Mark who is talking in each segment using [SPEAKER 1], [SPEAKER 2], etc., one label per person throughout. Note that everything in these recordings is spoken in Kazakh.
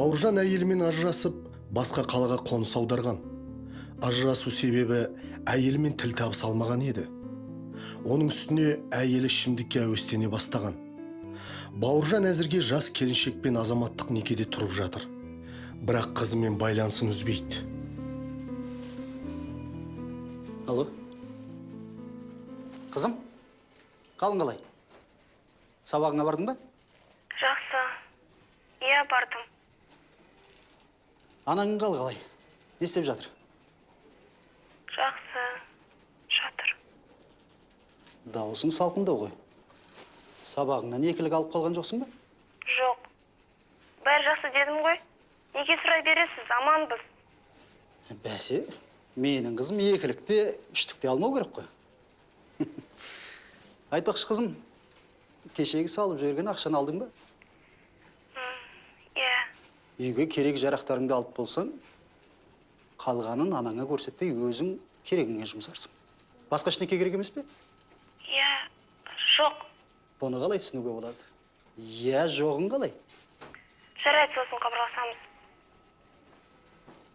[SPEAKER 1] Бауыржан әйелімен ажырасып, басқа қалаға қоныс аударған. Ажырасу себебі әйелімен тіл табыса алмаған еді. Оның үстіне әйелі ішімдікке әуестене бастаған. Бауыржан әзірге жас келіншекпен азаматтық некеде тұрып жатыр. Бірақ қызымен байланысын үзбейді.
[SPEAKER 2] Алло. Қызым, қалың қалай? Сабағыңа бардың ба?
[SPEAKER 3] Жақсы. Иә, бардым.
[SPEAKER 2] Анаңың қалай? Не істеп жатыр?
[SPEAKER 3] Жақсы. Жатыр.
[SPEAKER 2] Дауысың салқындау ғой. Сабағыңнан екілік алып қалған жоқсың ба?
[SPEAKER 3] Жоқ. Бәрі жақсы дедім ғой. Неге сұрай бересіз, аманбыз.
[SPEAKER 2] Бәсе, менің қызым екілікте, үштікте алмау керек қой. Айтпақшы қызым, кешегі салып жіберген ақшаны алдың ба?
[SPEAKER 3] Иә.
[SPEAKER 2] Үйге керек жарақтарыңды алып болсаң, қалғанын анаңа көрсетпей өзің керегіңе жұмсарсың. Басқа ештеңе керек емес пе?
[SPEAKER 3] Иә, жоқ.
[SPEAKER 2] Бұны қалай түсінуге болады? Иә, жоғын қалай?
[SPEAKER 3] Жарайды, сосын хабарласамыз.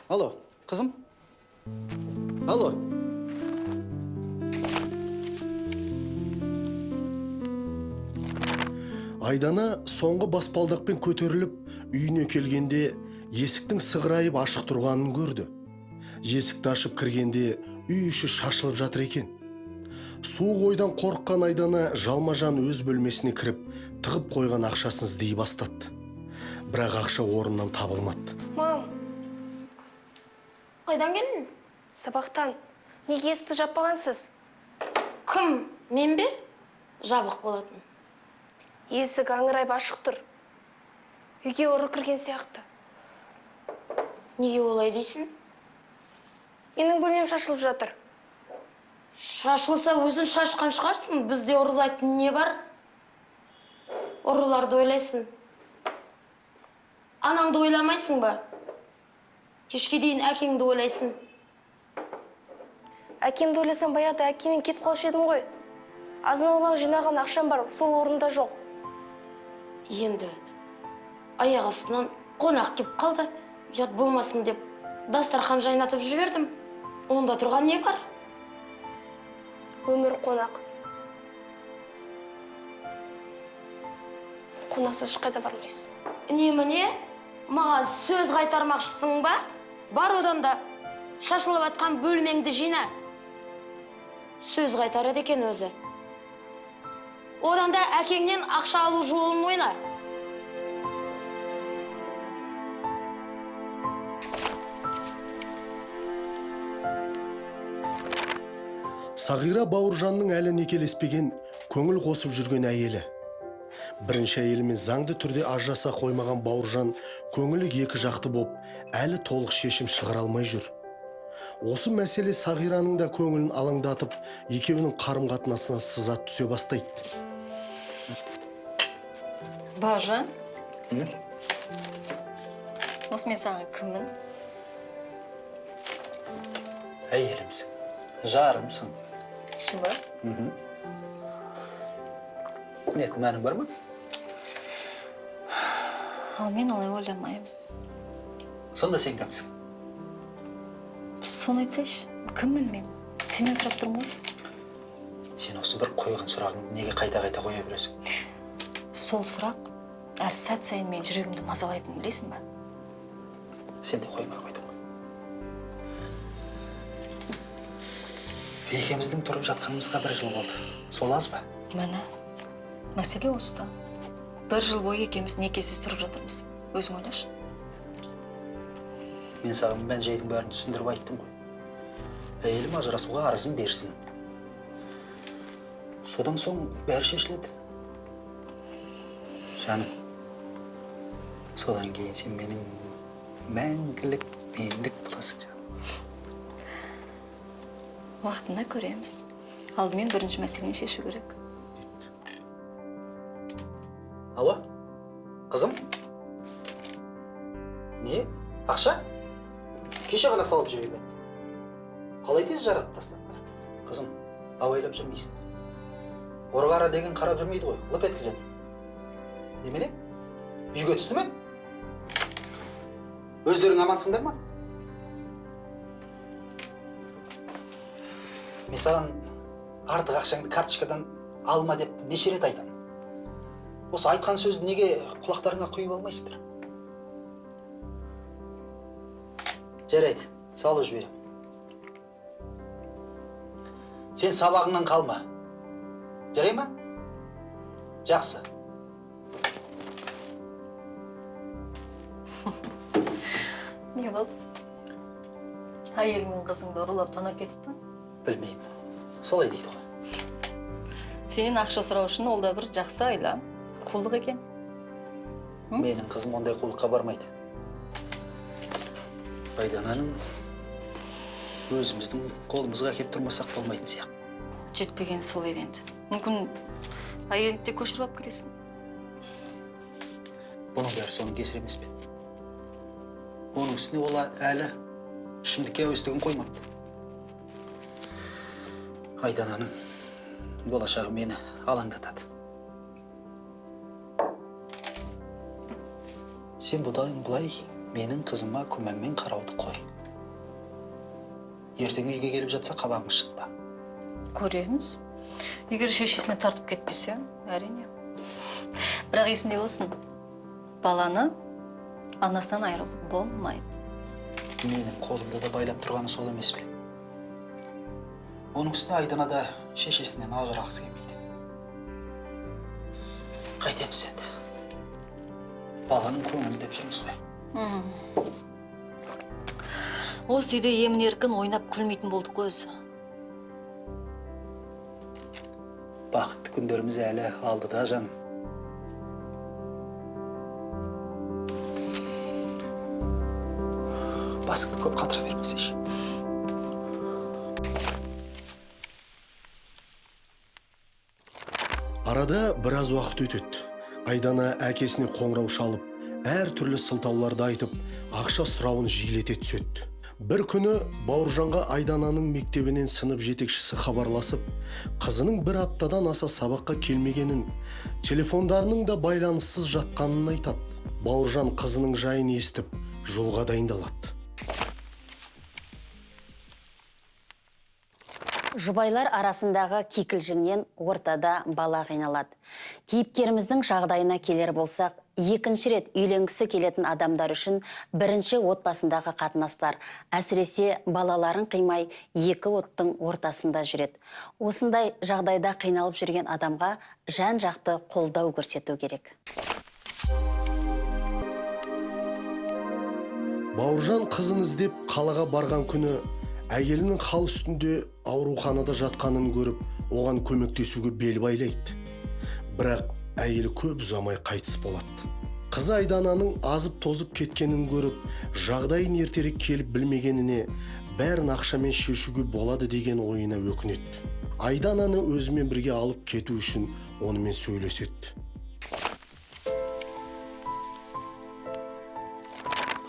[SPEAKER 2] Алло, қызым? Алло.
[SPEAKER 1] Айдана соңғы баспалдақпен көтеріліп, үйіне келгенде есіктің сығырайып ашық тұрғанын көрді. Есікті ашып кіргенде үй іші шашылып жатыр екен. Суық ойдан қорыққан Айдана жалма-жан өз бөлмесіне кіріп, тығып қойған ақшасын іздей бастады. Бірақ ақша орнынан табылмады.
[SPEAKER 3] Мам, қайдан келдің? Сабақтан. Неге есікті жаппағансыз?
[SPEAKER 4] Кім? Мен бе? Жабық болатын.
[SPEAKER 3] Есік аңырайып ашық тұр. Үйге ұры кірген сияқты.
[SPEAKER 4] Неге олай дейсің?
[SPEAKER 3] Менің бөлмем шашылып жатыр.
[SPEAKER 4] Шашылса өзін шашқан шығарсың. Бізде ұрылайтын не бар? Ұрыларды ойлайсың. Анаңды ойламайсың ба? Кешке дейін әкеңді ойлайсың.
[SPEAKER 3] Әкемді ойласам баяғыда әкемен кетіп қалшы едім ғой. Азын-аулақ жинаған ақшам бар, сол орында жоқ.
[SPEAKER 4] Енді аяқ астынан қонақ кеп қалды. Ұят болмасын деп дастархан жайнатып жібердім. Онда тұрған не бар?
[SPEAKER 3] Өмір қонақ. Қонақсыз ешқайда бармайсыз.
[SPEAKER 4] Немене? Маған сөз қайтармақшысың ба? Бар одан да шашылып атқан бөлмеңді жина. Сөз қайтарады екен өзі. Одан да әкеңнен ақша алу жолын ойла.
[SPEAKER 1] Сағира Бауыржанның әлі некелеспеген, көңіл қосып жүрген әйелі. Бірінші әйелімен заңды түрде ажыраса қоймаған Бауыржан көңілі екі жақты боп, әлі толық шешім шығара алмай жүр. Осы мәселе Сағираның да көңілін алаңдатып, екеуінің қарым-қатынасына сызат түсе бастайды.
[SPEAKER 5] Бауыржан? Осы мен саған кіммін?
[SPEAKER 2] Әйелімсің, жарымсың.
[SPEAKER 5] Шын ба?
[SPEAKER 2] Не, күмәнің бар ма?
[SPEAKER 5] Ал мен олай ойламаймын.
[SPEAKER 2] Сонда сен кімсің?
[SPEAKER 5] Соны айтсайшы, кіммін мен? Сенен сұрап тұрмын ғой.
[SPEAKER 2] Сен осы бір қойған сұрағыңды неге қайта-қайта қоя бересің?
[SPEAKER 5] Сол сұрақ әр сәт сайын мен жүрегімді мазалайтынын білесің ба?
[SPEAKER 2] Сен де қоймай қойдың ғой. Екеуміздің тұрып жатқанымызға 1 жыл болды. Сол аз ба?
[SPEAKER 5] Міне, мәселе осыда. 1 жыл бойы екеуміз некесіз тұрып жатырмыз. Өзің ойлашы.
[SPEAKER 2] Мен саған мән-жайдың бәрін түсіндіріп айттым ғой. Әйелім ажырасуға арызын берсін. Содан соң бәрі шешіледі. Жаным, содан кейін сен менің мәңгілік мендік боласың, жаным.
[SPEAKER 5] Уақытында көреміз. Алдымен бірінші мәселені шешу керек.
[SPEAKER 2] Алло, қызым? Не? Ақша? Кеше ғана салып жіберген. Қалай тез жаратып тастадыңдар? Қызым, абайлап жүрмейсің. Ұрғара деген қарап жүрмейді ғой, лып еткізеді. Немене? Үйге түсті ме? Өздерің амансыңдар ма? Мен саған артық ақшаңды карточкадан алма деп неше рет айтамын. Осы айтқан сөзді неге құлақтарыңа құйып алмайсыңдар? Жарайды, салып жіберем. Сен сабағыңнан қалма. Жарай ма? Жақсы.
[SPEAKER 5] Не болды? Әйел мен қызыңды ұрылап тонап кетіп па?
[SPEAKER 2] Білмеймін. Солай дейді ғой.
[SPEAKER 5] Сенен ақша сұрау үшін ол да бір жақсы айла. Құлдық екен.
[SPEAKER 2] Менің қызым ондай құлыққа бармайды. Айдананың өзіміздің қолымызға кеп тұрмасақ болмайтын сияқты.
[SPEAKER 5] Жетпеген сол еді енді. Мүмкін әйеліңді де көшіріп алып келесің.
[SPEAKER 2] Бұның бәрі соның кесірі емес пе? Оның үстіне ол әлі ішімдікке әуестігін қоймапты. Айдананың болашағы мені алаңдатады. Сен бұдан бұлай менің қызыма күмәнмен қарауды қой. Ертең үйге келіп жатса қабағың шытпа.
[SPEAKER 5] Көреміз. Егер шешесіне тартып кетпесе, әрине. Бірақ есінде болсын, баланы анасынан айыруға болмайды.
[SPEAKER 2] Менің қолымда да байлап тұрғаны сол емес пе? Оның үстіне Айдана да шешесінен ажырағысы келмейді. Қайтеміз енді. Баланың көңілі деп жүрміз ғой.
[SPEAKER 5] Осы үйде емін еркін ойнап күлмейтін болдық қой өзі.
[SPEAKER 2] Бақытты күндеріміз әлі алдыда, жаным. Басыңды көп қатыра бермесейші.
[SPEAKER 1] Арада біраз уақыт өтеді. Айдана әкесіне қоңырау шалып, әр түрлі сылтауларды айтып, ақша сұрауын жиілете түседі. Бір күні Бауыржанға Айдананың мектебінен сынып жетекшісі хабарласып, қызының бір аптадан аса сабаққа келмегенін, телефондарының да байланыссыз жатқанын айтады. Бауыржан қызының жайын естіп, жолға дайындалады.
[SPEAKER 6] Жұбайлар арасындағы кикілжіңнен ортада бала қиналады. Кейіпкеріміздің жағдайына келер болсақ, екінші рет үйленгісі келетін адамдар үшін бірінші отбасындағы қатынастар, әсіресе балаларын қимай екі оттың ортасында жүреді. Осындай жағдайда қиналып жүрген адамға жан-жақты қолдау көрсету керек.
[SPEAKER 1] Бауыржан қызын іздеп қалаға барған күні әйелінің хал үстінде ауруханада жатқанын көріп, оған көмектесуге бел байлайды. Бірақ әйелі көп ұзамай қайтыс болады. Қызы Айдананың азып тозып кеткенін көріп, жағдайын ертерек келіп білмегеніне, бәрін ақшамен шешуге болады деген ойына өкінеді. Айдананы өзімен бірге алып кету үшін онымен сөйлеседі.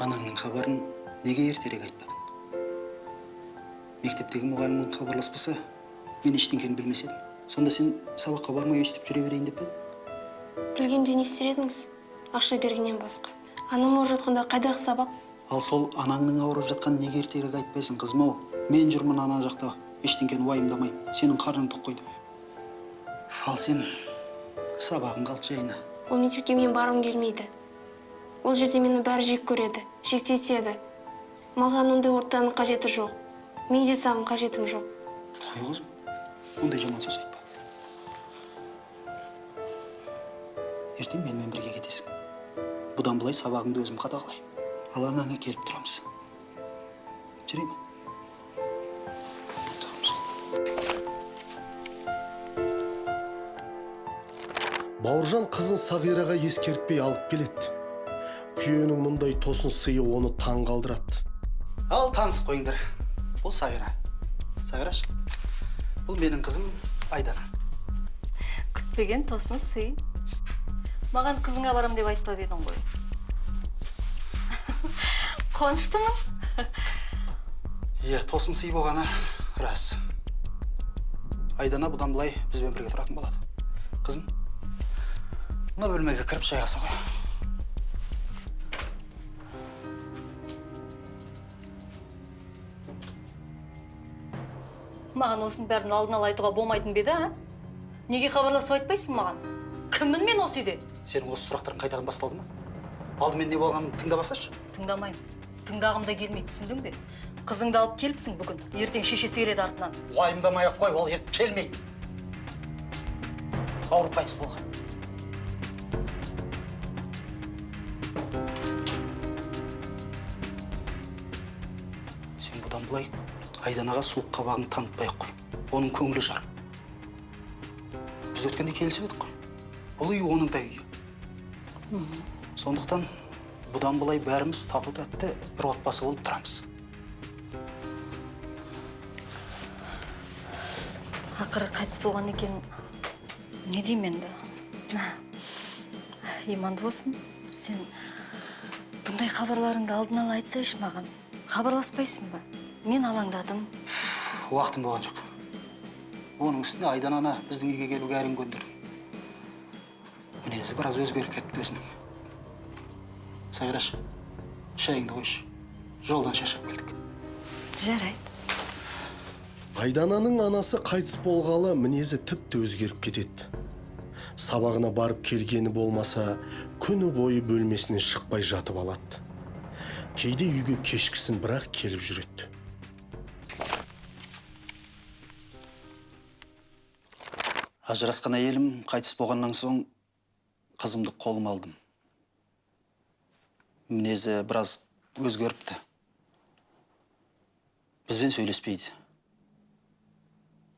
[SPEAKER 2] Анаңның хабарын неге ертерек айтпадың? Мектептегі мұғалімнің хабарласпаса, мен ештеңкені білмес едім. Сонда сен сабаққа бармай өстіп жүре берейін деп пе?
[SPEAKER 3] Білгенде не істер едіңіз? Ақша бергеннен басқа. Анам ауырып жатқанда қайдағы сабақ?
[SPEAKER 2] Ал сол анаңның ауырып жатқанын неге ертерек айтпайсың, қызым-ау? Мен жүрмін ана жақта, ештеңкені уайымдамай, сенің қарның тоқ қойды. Ал сен сабағың қалды жайына.
[SPEAKER 3] Ол мектепке мен барғым келмейді. Ол жерде мені бәрі жек көреді, шектетеді. Маған ондай ортаның қажеті жоқ. Мен де саған қажетім жоқ.
[SPEAKER 2] Қой қызым, ондай жаман сөз айтпа. Ертең менімен бірге кетесің. Бұдан былай сабағыңды өзім қадағалаймын. Ал анаңа келіп тұрамыз. Жүре ме?
[SPEAKER 1] Бауыржан қызын Сағираға ескертпей алып келеді. Күйеуінің мұндай тосын сыйы оны таң қалдырады.
[SPEAKER 2] Ал танысып қойыңдар. Бұл Сағира. Сағираш, бұл менің қызым Айдана.
[SPEAKER 5] Күтпеген тосын сый. Маған қызыңа барам деп айтпап едің ғой. Қуаныштымын.
[SPEAKER 2] Иә, тосын сый болғаны рас. Айдана бұдан былай бізбен бірге тұратын болады. Қызым, мына бөлмеге кіріп шайғаса ғой.
[SPEAKER 5] Маған осының бәрін алдын ала айтуға болмайтын беді, а? Неге хабарласып айтпайсың маған? Кіммін мен осы үйде?
[SPEAKER 2] Сенің осы сұрақтарың қайтадан басталды ма? Алдымен не болғанын тыңдамасашы.
[SPEAKER 5] Тыңдамаймын. Тыңдағым да келмейді, түсіндің бе? Қызыңды алып келіпсің бүгін. Ертең шешесі келеді артынан.
[SPEAKER 2] Уайымдамай-ақ қой, ол ертең келмейді. Ауырып қайтыс болған. Сен бұдан былай Айданаға суық қабағын танытпай-ақ қой. Оның көңілі жар. Біз өткенде келісіп едік қой. Бұл үй оның да үйі. Сондықтан бұдан былай бәріміз тату тәтті бір отбасы болып тұрамыз.
[SPEAKER 5] Ақыры қайтыс болған екен. Не деймін енді? Иманды болсын. Сен бұндай хабарларыңды алдын ала айтсайшы маған. Хабарласпайсың ба? Мен алаңдадым.
[SPEAKER 2] Уақытым болған жоқ. Оның үстіне Айдананы біздің үйге келуге әрең көндірдім. Мінезі біраз өзгеріп кетті өзінің. Сайраш, шайыңды қойшы. Жолдан шаршап келдік.
[SPEAKER 5] Жарайды.
[SPEAKER 1] Айдананың анасы қайтыс болғалы мінезі тіпті өзгеріп кетеді. Сабағына барып келгені болмаса, күні бойы бөлмесінен шықпай жатып алады. Кейде үйге кешкісін бірақ келіп жүреді.
[SPEAKER 2] Ажырасқан әйелім қайтыс болғаннан соң қызымды қолыма алдым. Мінезі біраз өзгеріпті. Бізбен сөйлеспейді.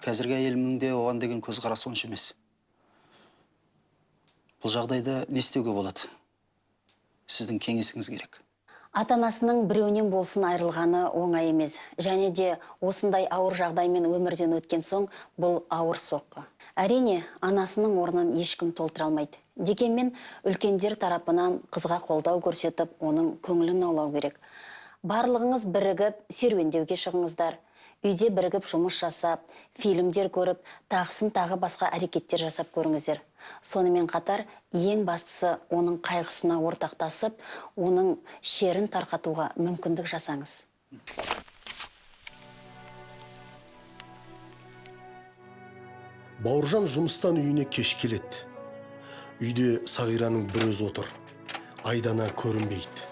[SPEAKER 2] Қазіргі әйелімнің де оған деген көзқарасы онша емес. Бұл жағдайда не істеуге болады? Сіздің кеңесіңіз керек.
[SPEAKER 6] Ата-анасының біреуінен болсын айырылғаны оңай емес. Және де осындай ауыр жағдаймен өмірден өткен соң бұл ауыр соққы. Әрине, анасының орнын ешкім толтыра алмайды. Дегенмен үлкендер тарапынан қызға қолдау көрсетіп, оның көңілін аулау керек. Барлығыңыз бірігіп серуендеуге шығыңыздар. Үйде бірігіп жұмыс жасап, фильмдер көріп, тағысын тағы басқа әрекеттер жасап көріңіздер. Сонымен қатар, ең бастысы оның қайғысына ортақтасып, оның шерін тарқатуға мүмкіндік жасаңыз.
[SPEAKER 1] Бауыржан жұмыстан үйіне кеш келеді. Үйде Сағираның бір өзі отыр. Айдана көрінбейді.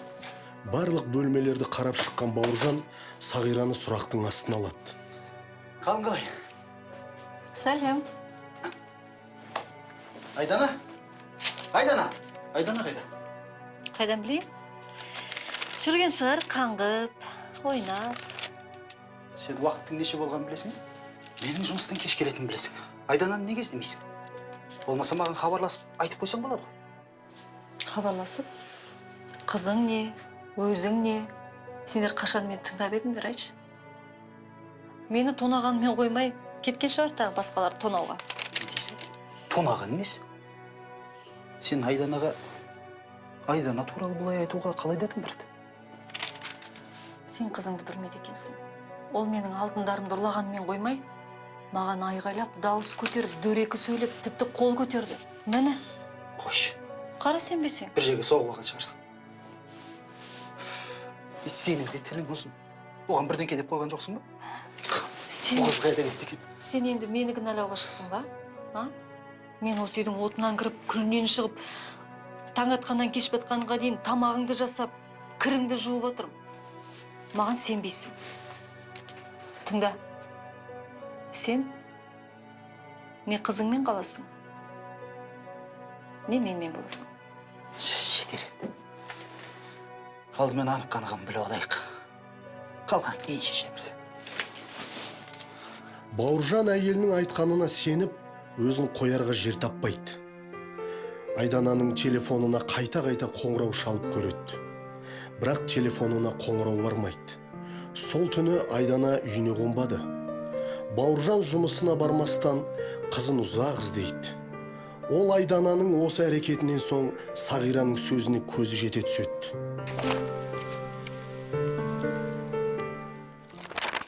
[SPEAKER 1] Барлық бөлмелерді қарап шыққан Бауыржан Сағираны сұрақтың астына алады.
[SPEAKER 2] Қалың қалай?
[SPEAKER 5] Сәлем.
[SPEAKER 2] Айдана? Айдана? Айдана қайда?
[SPEAKER 5] Қайдан білейін? Жүрген шығар, қаңғып, ойнап.
[SPEAKER 2] Сен уақыттың неше болғанын білесің? Менің жұмыстан кеш келетінін білесің. Айдананы неге іздемейсің? Болмаса маған хабарласып айтып қойсаң болады ғой.
[SPEAKER 5] Хабарласып? Қызың не? Өзің не? Сендер қашан мені тыңдап едіңдер, айтшы. Мені тонағанмен қоймай, кеткен шығар тағы басқалар тонауға.
[SPEAKER 2] Не дейсің? Тонаған несі? Сен Айданаға, Айдана туралы бұлай айтуға қалай дәтің барады?
[SPEAKER 5] Сен қызыңды білмейді екенсің. Ол менің алтындарымды ұрлағанмен қоймай, маған айғайлап, дауыс көтеріп, дөрекі сөйлеп, тіпті қол көтерді. Міне,
[SPEAKER 2] Қойшы,
[SPEAKER 5] қара сенбесең.
[SPEAKER 2] бір жерге соғып алған шығарсың. Сенің де тілің ұзын. Оған бірдеңке деп қойған жоқсың ба? Бұл қыз қайда кетті екен?
[SPEAKER 5] Сен енді мені кінәлауға шықтың ба? А? Мен осы үйдің отынан кіріп, күлінен шығып, таң атқаннан кеш батқанға дейін тамағыңды жасап, кіріңді жуып отырмын. Маған сенбейсің. Тыңда. Сен не қызыңмен қаласың, не менімен боласың.
[SPEAKER 2] Жетер енді. Алдымен анық қанығын біліп алайық. Қалған кейін шешеміз.
[SPEAKER 1] Бауыржан әйелінің айтқанына сеніп, өзін қоярға жер таппайды. Айдананың телефонына қайта-қайта қоңырау шалып көреді. Бірақ телефонына қоңырау бармайды. Сол түні Айдана үйіне қонбады. Бауыржан жұмысына бармастан қызын ұзақ іздейді. Ол Айдананың осы әрекетінен соң Сағираның сөзіне көзі жете түседі.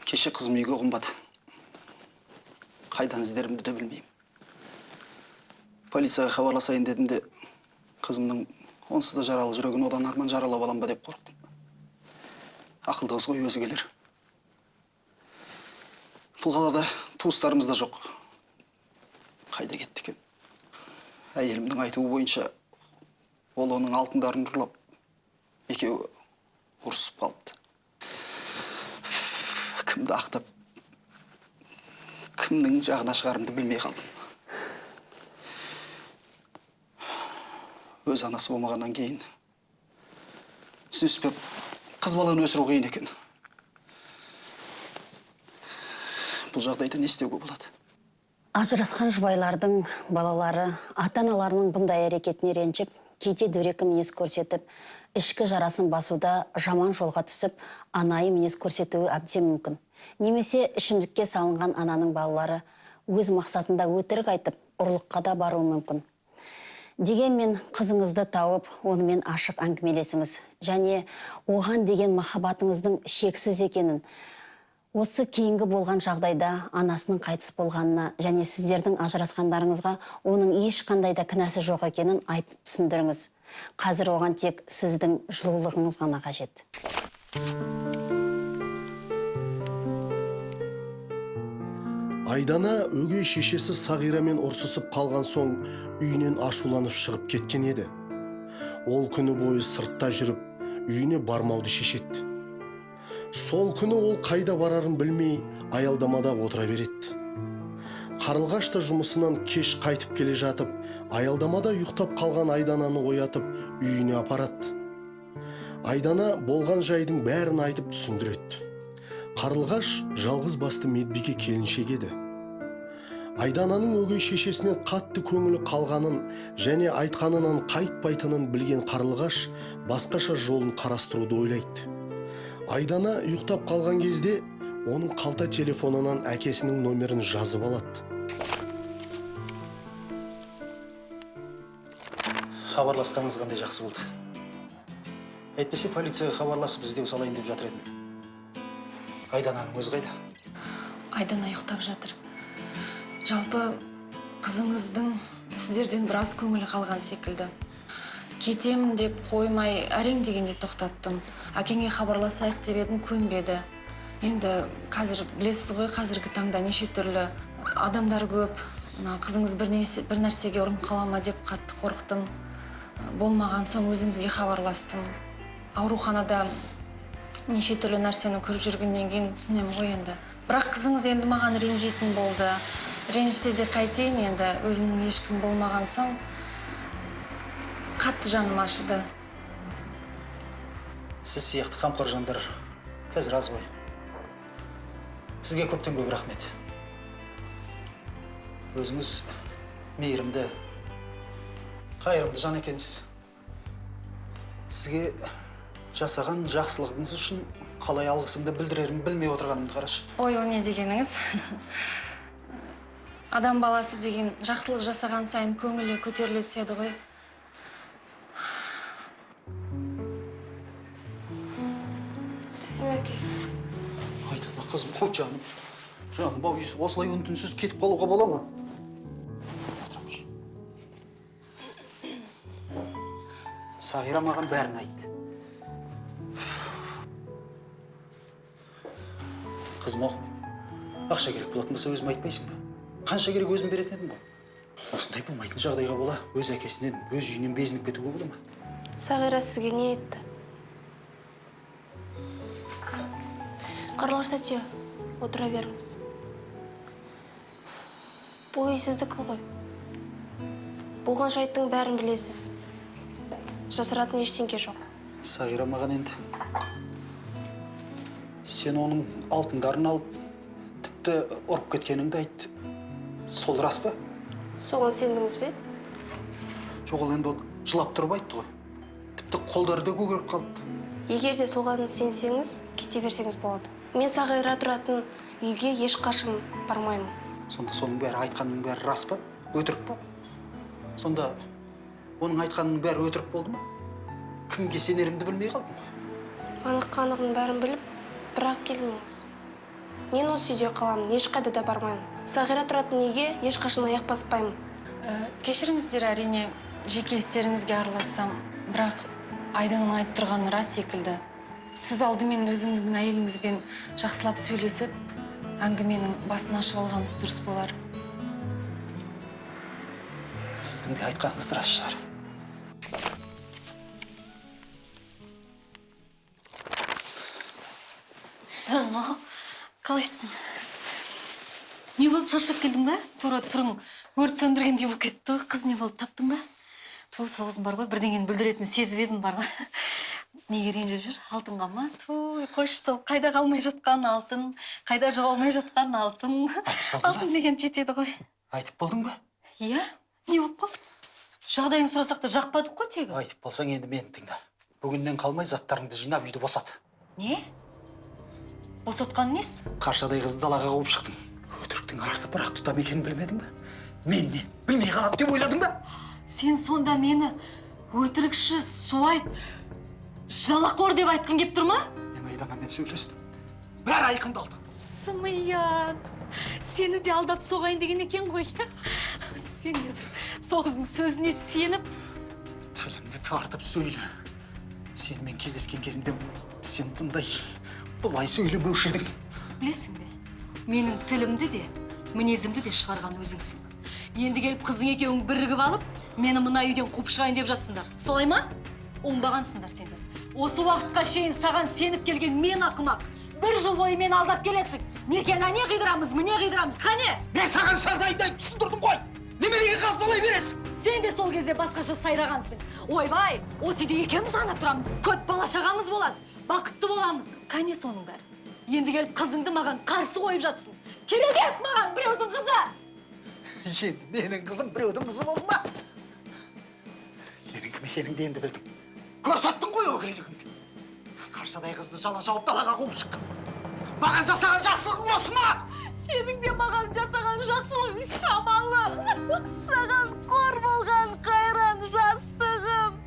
[SPEAKER 2] Кеше қызым үйге қонбады. Қайдан іздерімді де білмеймін. Полицияға хабарласайын дедім де, қызымның онсыз да жаралы жүрегін одан арман жаралап алам ба деп қорықтым. Ақылды қыз ғой өзі келер. Бұл қалада туыстарымыз да жоқ. Қайда кетті екен? Әйелімнің айтуы бойынша ол оның алтындарын ұрлап, екеуі ұрысып қалыпты. Кімді ақтап, кімнің жағына шығарымды білмей қалдым. Өз анасы болмағаннан кейін түсініспеп қыз баланы өсіру қиын екен. Бұл жағдайда не істеуге болады?
[SPEAKER 6] Ажырасқан жұбайлардың балалары ата-аналарының бұндай әрекетіне ренжіп, кейде дөрекі мінез көрсетіп, ішкі жарасын басуда жаман жолға түсіп, анайы мінез көрсетуі әбден мүмкін. Немесе ішімдікке салынған ананың балалары өз мақсатында өтірік айтып, ұрлыққа да баруы мүмкін. Дегенмен қызыңызды тауып, онымен ашық әңгімелесіңіз және оған деген махаббатыңыздың шексіз екенін, осы кейінгі болған жағдайда анасының қайтыс болғанына және сіздердің ажырасқандарыңызға оның ешқандай да кінәсі жоқ екенін айтып түсіндіріңіз. Қазір оған тек сіздің жылулығыңыз ғана қажет.
[SPEAKER 1] Айдана өгей шешесі Сағирамен ұрсысып қалған соң үйінен ашуланып шығып кеткен еді. Ол күні бойы сыртта жүріп, үйіне бармауды шешетті. Сол күні ол қайда барарын білмей, аялдамада отыра береді. Қарлығаш та жұмысынан кеш қайтып келе жатып, аялдамада ұйықтап қалған Айдананы оятып, үйіне апарады. Айдана болған жайдың бәрін айтып түсіндіреді. Қарлығаш жалғыз басты медбике келіншек еді. Айдананың өгей шешесінен қатты көңілі қалғанын және айтқанынан қайтпайтынын білген Қарлығаш басқаша жолын қарастыруды ойлайды. Айдана ұйықтап қалған кезде оның қалта телефонынан әкесінің номерін жазып алады.
[SPEAKER 2] Хабарласқаныңыз қандай жақсы болды. Әйтпесе полицияға хабарласып іздеу салайын деп жатыр едім. Айдананың өзі қайда?
[SPEAKER 5] Айдана ұйықтап жатыр. Жалпы қызыңыздың сіздерден біраз көңілі қалған секілді. Кетемін деп қоймай, әрең дегенде тоқтаттым. Әкеңе хабарласайық деп едім, көнбеді. Енді қазір білесіз ғой, қазіргі таңда неше түрлі адамдар көп. Қызыңыз бір нәрсеге ұрынып қала ма деп қатты қорықтым. Болмаған соң өзіңізге хабарластым. Ауруханада неше түрлі нәрсені көріп жүргеннен кейін түсінемін ғой енді. Бірақ қызыңыз енді маған ренжитін болды. Ренжісе де қайтейін, енді өзімнің ешкім болмаған соң қатты жаным ашыды.
[SPEAKER 2] Сіз сияқты қамқор жандар қазір аз ғой. Сізге көптен көп рахмет. Өзіңіз мейірімді, қайырымды жан екенсіз. Сізге жасаған жақсылығыңыз үшін қалай алғысымды білдірерімді білмей отырғанымды қарашы.
[SPEAKER 5] Ой, о не дегеніңіз? Адам баласы деген жақсылық жасаған сайын көңілі көтеріле түседі ғой.
[SPEAKER 3] Сәлем әке.
[SPEAKER 2] Айдана қызым, қой жаным. Жаным, осылай үн-түнсіз кетіп қалуға бола ма? Сағира маған бәрін айтты. Қызым, ақша керек болатын болса өзім айтпайсың ба? Қанша керек өзім беретін едім ғой. Осындай болмайтын жағдайға бола, өз әкесінен, өз үйінен безініп кетуге бола ма?
[SPEAKER 3] Сағира сізге не айтты? Қарлығаш тәте, отыра беріңіз. Бұл үй сіздікі ғой. Болған жайттың бәрін білесіз. Жасыратын ештеңе жоқ.
[SPEAKER 2] Сағира маған енді сен оның алтындарын алып, тіпті ұрып кеткеніңді айтты. Сол рас па?
[SPEAKER 3] Соған сендіңіз бе?
[SPEAKER 2] Жоқ, ол енді жылап тұрып айтты ғой. Тіпті қолдары да көгеріп қалды.
[SPEAKER 3] Егер де соған сенсеңіз, кете берсеңіз болады. Мен Сағира тұратын үйге ешқашан бармаймын.
[SPEAKER 2] Сонда соның бәрі айтқанның бәрі рас па? Өтірік па? Сонда оның айтқанның бәрі өтірік болды ма? Кімге сенерімді білмей қалдым.
[SPEAKER 3] Анық-қанығын бәрін біліп, бірақ келмеңіз. Мен осы үйде қаламын, ешқайда да бармаймын. Сағира тұратын үйге ешқашан аяқ баспаймын.
[SPEAKER 5] Кешіріңіздер, әрине, жеке істеріңізге аралассам, бірақ Айдананың айтып тұрғаны рас секілді. Сіз алдымен өзіңіздің әйеліңізбен жақсылап сөйлесіп, әңгіменің басын ашып алғаныңыз дұрыс болар.
[SPEAKER 2] Сіздің де айтқаныңыз рас шығар.
[SPEAKER 5] Жаңа, қалайсың? Не болды, шаршап келдің бе? Тура тұрың, өрт сөндіргендей болып кетті. Қыз не болды, таптың ба? Ту, соғызым бар ғой, бірдеңені бүлдіретін сезіп едім бар ма? Неге ренжіп жүр? Алтынға ма? Ту, қойшы сол, қайда қалмай жатқан алтын, қайда жоғалмай жатқан алтын. Алтын деген жетеді ғой.
[SPEAKER 2] Айтып болдың ба?
[SPEAKER 5] Иә, не болып қалды? Жағдайын сұрасақ та жақпадық қой тегі.
[SPEAKER 2] Айтып болсаң енді мені тыңда. Бүгіннен қалмай заттарыңды жинап үйді босат.
[SPEAKER 5] Не? Босатқан нес?
[SPEAKER 2] Қаршадай қызды далаға қуып шықтың. Өтіріктің арты бірақ тұтам екенін білмедің ба? Мен не? Білмей қалады деп ойладың ба?
[SPEAKER 5] Сен сонда мені өтірікші, суайт, жалақор деп айтқың кеп тұр ма?
[SPEAKER 2] Мен Айданамен сөйлестім. Бәрі айқындалды.
[SPEAKER 5] Сымиян, сені де алдап соғайын деген екен ғой. Сен де сол қыздың сөзіне сеніп.
[SPEAKER 2] Тілімді тартып сөйле. Сенімен кездескен кезімде сен тыңдай. Бұлай сөйлемеуші едің.
[SPEAKER 5] Білесің бе, менің тілімді де, мінезімді де шығарған өзіңсің. Енді келіп қызың екеуің бірігіп алып, мені мына үйден қуып шығайын деп жатсыңдар. Солай ма? Оңбағансыңдар сендер. Осы уақытқа шейін саған сеніп келген мен ақымақ. 1 жыл бойы мені алдап келесің. Некені не қидырамыз, міне қидырамыз, қане?
[SPEAKER 2] Мен саған жағдайында түсіндірдім ғой. Немереге қазбалай бересің.
[SPEAKER 5] Сен де сол кезде басқаша сайрағансың. Ойбай, осы үйде екеуміз ғана тұрамыз. Көп бала шағамыз болады, бақытты боламыз. Қане соның бәрі? Енді келіп қызыңды маған қарсы қойып жатсың. Керек ет маған біреудің қызы.
[SPEAKER 2] Енді менің қызым біреудің қызы болды ма? Сенің кім екеніңді енді білдім. Көрсеттің ғой өгейлігіңді. Қаршадай қызды жала жауып далаға қуып шыққан. Маған жасаған жақсылығың осы ма?
[SPEAKER 5] Сенің де маған жасаған жақсылығың шамалы. Саған қор болған қайран жастығым.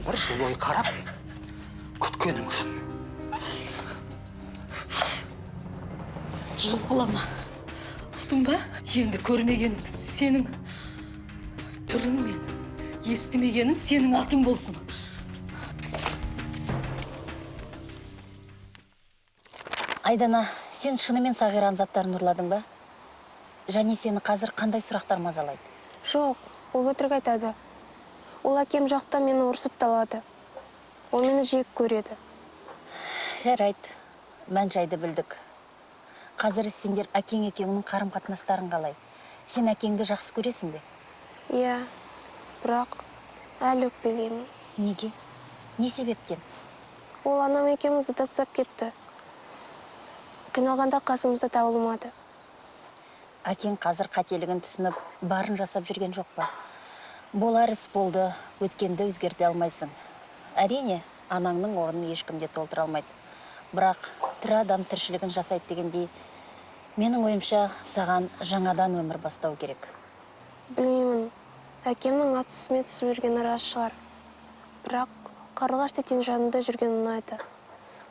[SPEAKER 2] Бір жыл бойы қарап, күткенің үшін.
[SPEAKER 5] Жұлқылама. Ұқтың ба? Енді көрмегенім сенің түрің мен, естімегенім сенің атың болсын.
[SPEAKER 6] Айдана, сен шынымен Сағираның заттарын ұрладың ба? Және сені қазір қандай сұрақтар мазалайды?
[SPEAKER 3] Жоқ, ол өтірік айтады. Ол әкем жақта мені ұрсып талады. Ол мені жек көреді.
[SPEAKER 6] Жарайды, мән жайды білдік. Қазір сендер әкең екеуінің қарым-қатынастарын қалай? Сен әкеңді жақсы көресің бе?
[SPEAKER 3] Иә, бірақ әлі өкпелеймін.
[SPEAKER 6] Неге? Не себептен?
[SPEAKER 3] Ол анам екеумізді тастап кетті. Қиналғанда қасымызда табылмады.
[SPEAKER 6] Әкең қазір қателігін түсініп, барын жасап жүрген жоқ па? Болар іс болды, өткенді өзгерте алмайсың. Әрине, анаңның орнын ешкімде толтыра алмайды. Бірақ тірі адам тіршілігін жасайды дегендей, менің ойымша саған жаңадан өмір бастау керек.
[SPEAKER 3] Білмеймін, әкемнің ат үстіме түсіп жүргені рас шығар. Бірақ қарлығаш тетен жанында жүрген ұнайды.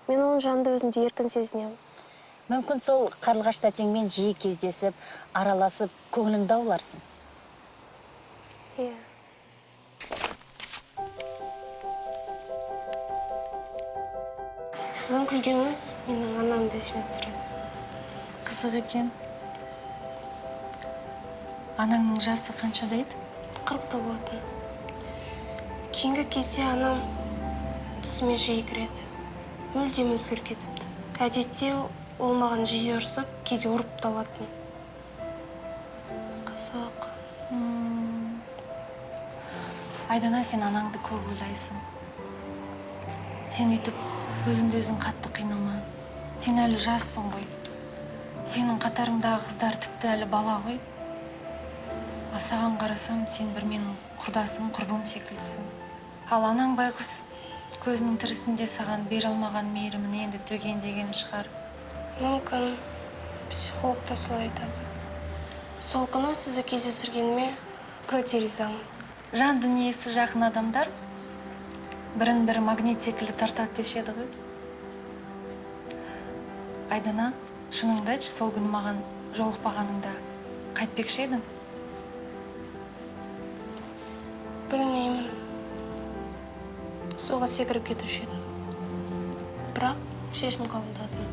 [SPEAKER 3] Мен оның жанында өзімді еркін сезінемін.
[SPEAKER 6] Мүмкін сол қарлығаш тәтеңмен жиі кездесіп, араласып, көңіліңді ауларсың.
[SPEAKER 3] Иә. Сіздің күлгеніңіз менің анамды есіме түсіреді.
[SPEAKER 5] Қызық екен. Анаңның жасы қаншада еді?
[SPEAKER 3] 40-та болатын. Кейінгі кезде анам түсіме жиі кіреді. Мүлдем өзгеріп кетіпті. Әдетте ол маған жиі ұрсып, кейде ұрып та алатын. Қызық.
[SPEAKER 5] Айдана, сен анаңды көп ойлайсың. Сен үйтіп өзіңді өзің қатты қинама. Сен әлі жассың ғой. Сенің қатарыңдағы қыздар тіпті әлі бала ғой. Саған қарасам, сен бір менің құрдасым, құрбым секілдісің. Ал анаң байғұс көзінің тірісінде саған бере алмаған мейірімін енді төген деген шығар.
[SPEAKER 3] Мүмкін психолог та солай айтады. Сол күні сізді кездестіргеніме өте ризамын.
[SPEAKER 5] Жан дүниесі жақын адамдар бірін-бірі магнит секілді тартады деуші еді ғой. Айдана, шыныңды айтшы, сол күні маған жолықпағаныңда қайтпекші едің?
[SPEAKER 3] Білмеймін. Суға секіріп кетуші едім. Бірақ шешім қабылдадым.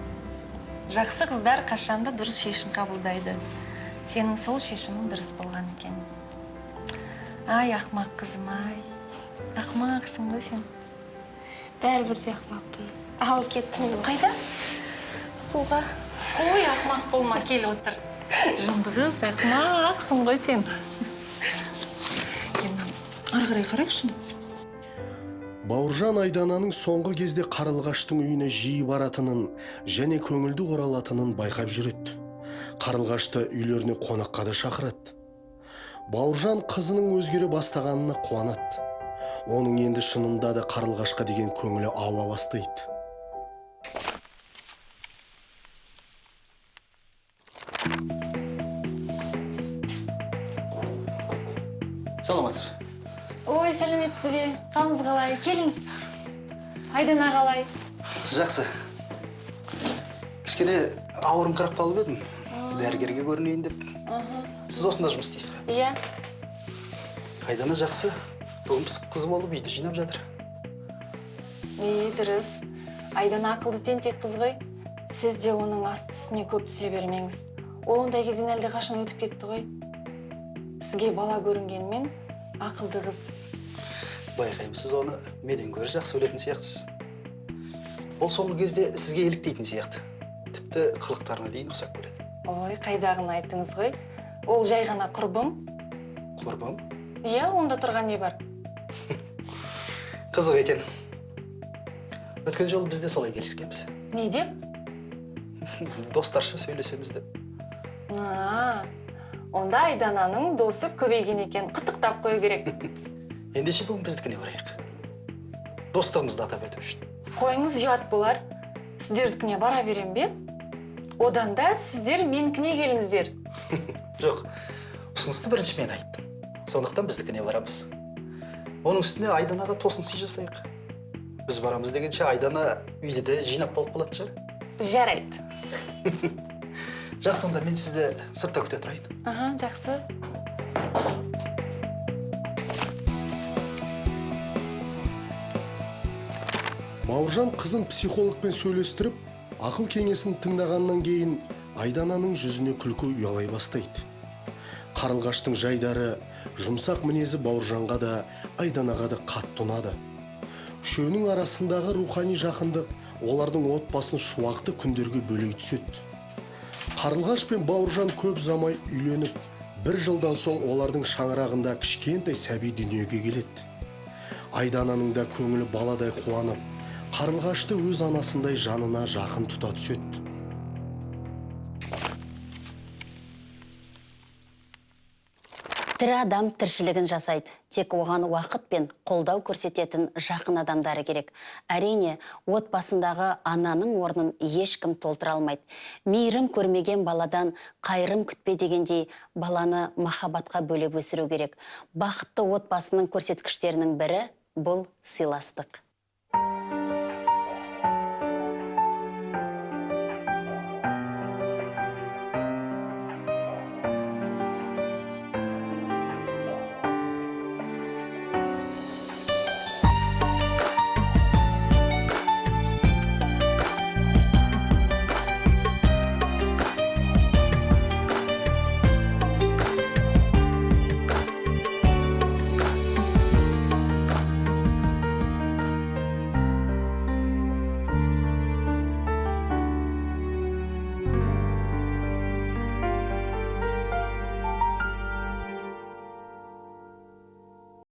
[SPEAKER 5] Жақсы қыздар қашанда дұрыс шешім қабылдайды. Сенің сол шешімің дұрыс болған екен. Ай, ақмақ қызым, ай. Ақмақсың ғой сен.
[SPEAKER 3] Бәрібір де ақымақпын. Алып кеттім. Қайда? Суға.
[SPEAKER 5] Ой, ақмақ болма, кел отыр. Жындығыз, ақмақсың ғой сен. Ары қарай қарайықшы.
[SPEAKER 1] Бауыржан Айдананың соңғы кезде Қарлығаштың үйіне жиі баратынын және көңілді оралатынын байқап жүреді. Қарлығашты үйлеріне қонаққа да шақырады. Бауыржан қызының өзгере бастағанына қуанады. Оның енді шынында да Қарлығашқа деген көңілі ауа бастайды.
[SPEAKER 2] Саламатсыз.
[SPEAKER 5] Ой, сәлеметсіз бе? Қалыңыз қалай? Келіңіз. Айдана қалай?
[SPEAKER 2] Жақсы. Кішкене ауырыңқырап қалып едім. Дәрігерге көрінейін деп. Сіз осында жұмыс істейсіз бе?
[SPEAKER 5] Иә.
[SPEAKER 2] Айдана жақсы. Бүгін пысық қыз болып үйді жинап жатыр.
[SPEAKER 5] Дұрыс. Айдана ақылды тентек қыз ғой. Сіз де оның асты үстіне көп түсе бермеңіз. Ол ондай кезден әлде қашан өтіп кетті ғой. Сізге бала көрінгенмен ақылды қыз.
[SPEAKER 2] Байқаймын, сіз оны менен гөрі жақсы білетін сияқтысыз. Ол соңғы кезде сізге еліктейтін сияқты. Тіпті қылықтарына дейін ұқсап көреді.
[SPEAKER 5] Ой, қайдағын айттыңыз ғой. Ол жай ғана құрбым.
[SPEAKER 2] Құрбым?
[SPEAKER 5] Иә, онда тұрған не бар?
[SPEAKER 2] Қызық екен. Өткен жолы біз де солай келіскенбіз.
[SPEAKER 5] Не деп?
[SPEAKER 2] Достарша сөйлесеміз деп.
[SPEAKER 5] Онда Айдананың досы көбейген екен. Құттықтап қою керек.
[SPEAKER 2] Ендеше бүгін біздікіне барайық. Достығымызды атап өту үшін.
[SPEAKER 5] Қойыңыз ұят болар. Сіздердікіне бара берем бе? Одан да сіздер менікіне келіңіздер.
[SPEAKER 2] Жоқ, ұсынысты бірінші мен айттым. Сондықтан біздікіне барамыз. Оның үстіне Айданаға тосын сый жасайық. Біз барамыз дегенше Айдана үйді де жинап болып қалатын шығар.
[SPEAKER 5] Жарайды.
[SPEAKER 2] Жақсы, онда мен сізді сыртта күте тұрайын.
[SPEAKER 5] Жақсы.
[SPEAKER 1] Бауыржан қызын психологпен сөйлестіріп, ақыл кеңесін тыңдағаннан кейін Айдананың жүзіне күлкі ұялай бастайды. Қарлығаштың жайдары, жұмсақ мінезі Бауыржанға да, Айданаға да қатты ұнады. Үшеуінің арасындағы рухани жақындық олардың отбасын шуақты күндерге бөлей түседі. Қарлығаш пен Бауыржан көп замай үйленіп, бір жылдан соң олардың шаңырағында кішкентай сәби дүниеге келеді. Айдананың да көңілі баладай қуанып, Қарлығашты өз анасындай жанына жақын тұта түседі.
[SPEAKER 6] Тірі адам тіршілігін жасайды. Тек оған уақыт пен қолдау көрсететін жақын адамдары керек. Әрине, отбасындағы ананың орнын ешкім толтыра алмайды. Мейірім көрмеген баладан қайырым күтпе дегендей, баланы махаббатқа бөлеп өсіру керек. Бақытты отбасының көрсеткіштерінің бірі бұл сыйластық.